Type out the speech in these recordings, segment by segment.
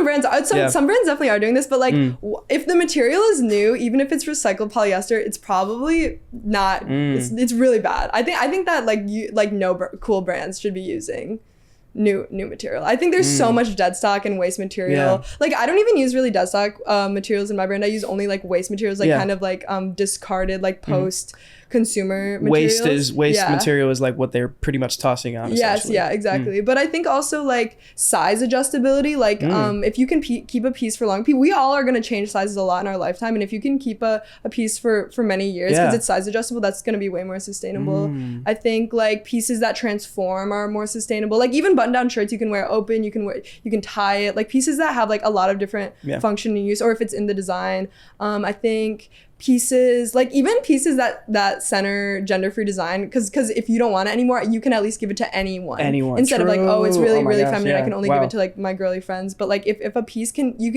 brands definitely are doing this, but like if the material is new, even if it's recycled polyester, it's probably not. It's really bad. I think that cool brands should be using new material. I think there's so much dead stock and waste material. Like I don't even use really dead stock materials in my brand. I use only like waste materials, like kind of like discarded like post consumer materials. Waste material is like what they're pretty much tossing out. Yes, yeah, exactly. But I think also like size adjustability, like if you can keep a piece for long, we all are going to change sizes a lot in our lifetime, and if you can keep a piece for many years because it's size adjustable, that's going to be way more sustainable. I think like pieces that transform are more sustainable. Like even button down shirts you can wear open, you can tie it, like pieces that have like a lot of different function and use, or if it's in the design. I think pieces, like even pieces that center gender-free design, because if you don't want it anymore, you can at least give it to anyone instead of like, oh, it's really feminine, I can only give it to like my girly friends. But like if a piece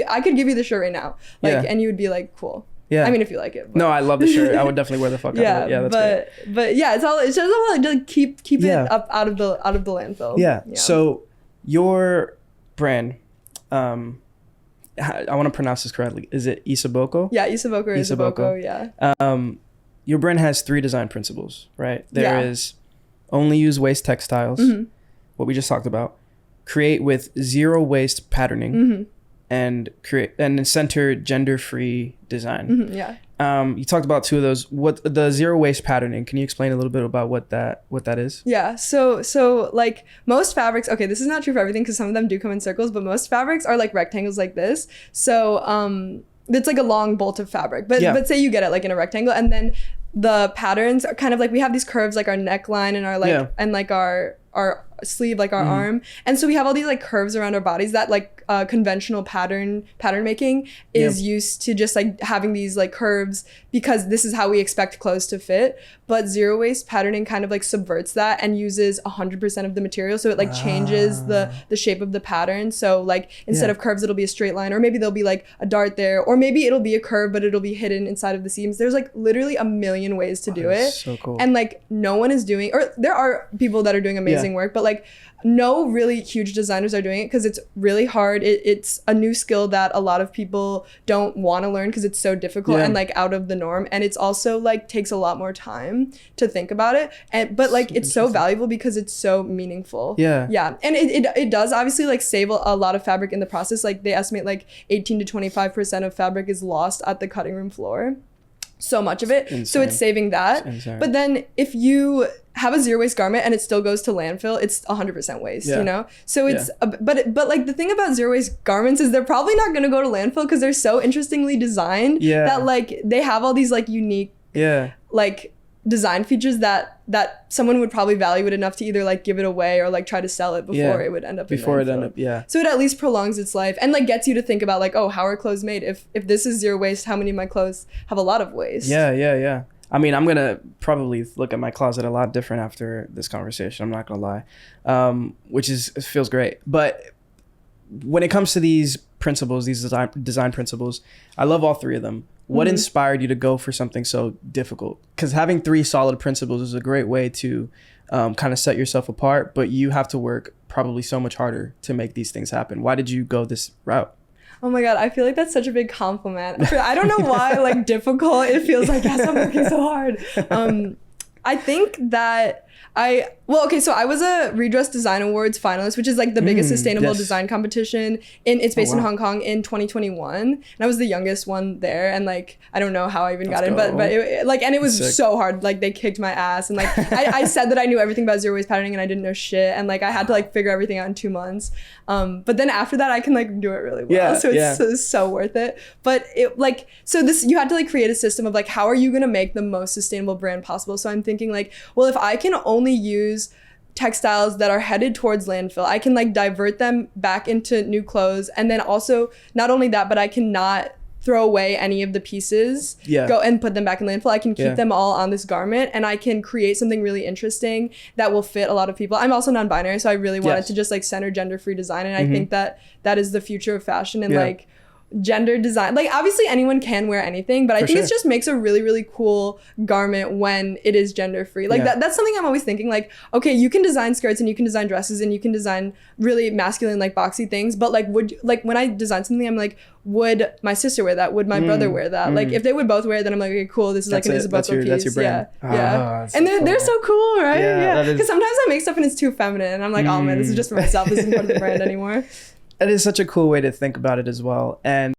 I could give you the shirt right now, like and you would be like, cool. Yeah. I mean, if you like it. But. No, I love the shirt. I would definitely wear the fuck out of it. Yeah, that's great. But yeah, it's just all like to keep it up out of the landfill. Yeah. So your brand, I want to pronounce this correctly. Is it Isaboko? Yeah, Isaboko or Isaboko, yeah. Your brand has 3 design principles, right? There is only use waste textiles, what we just talked about, create with 0 waste patterning, and create and center gender-free design. You talked about 2 of those. What the 0 waste patterning? Can you explain a little bit about what that is? Yeah. So like most fabrics. Okay, this is not true for everything because some of them do come in circles, but most fabrics are like rectangles like this. So it's like a long bolt of fabric. But say you get it like in a rectangle, and then the patterns are kind of like we have these curves like our neckline and our like and like our sleeve, like our arm, and so we have all these like curves around our bodies that like conventional pattern making is used to just like having these like curves because this is how we expect clothes to fit. But 0 waste patterning kind of like subverts that and uses 100% of the material, so it like changes the shape of the pattern. So like instead of curves, it'll be a straight line, or maybe there'll be like a dart there, or maybe it'll be a curve but it'll be hidden inside of the seams. There's like literally a million ways to do it. So cool. And like no one is doing, or there are people that are doing amazing work, but like no really huge designers are doing it because it's really hard. It's a new skill that a lot of people don't want to learn because it's so difficult and like out of the norm, and it's also like takes a lot more time to think about it, but like it's so valuable because it's so meaningful. And it does obviously like save a lot of fabric in the process. Like they estimate like 18 to 25% of fabric is lost at the cutting room floor, so much of it. So it's saving that. But then if you have a 0 waste garment and it still goes to landfill, it's 100% waste, you know? So it's, but like the thing about 0 waste garments is they're probably not going to go to landfill because they're so interestingly designed that like they have all these like unique like design features that someone would probably value it enough to either like give it away or like try to sell it before it would end up in landfill. So it at least prolongs its life and like gets you to think about like, oh, how are clothes made? If this is 0 waste, how many of my clothes have a lot of waste? I mean, I'm going to probably look at my closet a lot different after this conversation. I'm not going to lie, which feels great. But when it comes to these principles, these design principles, I love all 3 of them. What inspired you to go for something so difficult? Because having 3 solid principles is a great way to kind of set yourself apart, but you have to work probably so much harder to make these things happen. Why did you go this route? Oh my God, I feel like that's such a big compliment. I don't know why, like difficult, it feels like, yes, I'm working so hard. I think that so I was a Redress Design Awards finalist, which is like the biggest sustainable design competition it's based in Hong Kong in 2021. And I was the youngest one there. And like, I don't know how I even got in, but it was so hard. Like they kicked my ass. And like, I said that I knew everything about 0 waste patterning and I didn't know shit. And like, I had to like figure everything out in 2 months. But then after that, I can like do it really well. So it's so worth it. But it like, so you had to like create a system of like, how are you going to make the most sustainable brand possible? So I'm thinking like, well, if I can only use textiles that are headed towards landfill, I can like divert them back into new clothes. And then also not only that, but I cannot throw away any of the pieces, go and put them back in landfill. I can keep them all on this garment and I can create something really interesting that will fit a lot of people. I'm also non-binary, so I really wanted to just like center gender-free design. And I think that is the future of fashion. And like gender design. Like obviously anyone can wear anything, but I think it just makes a really, really cool garment when it is gender free. Like that's something I'm always thinking, like, okay, you can design skirts and you can design dresses and you can design really masculine, like boxy things, but like when I design something, I'm like, would my sister wear that? Would my brother wear that? Like if they would both wear it, then I'm like, okay, cool, this is like an Isaboko piece. That's your brand. Yeah. And they're so cool, right? Yeah. Because sometimes I make stuff and it's too feminine and I'm like, oh man, this is just for myself. This isn't part of the brand anymore. That is such a cool way to think about it as well. And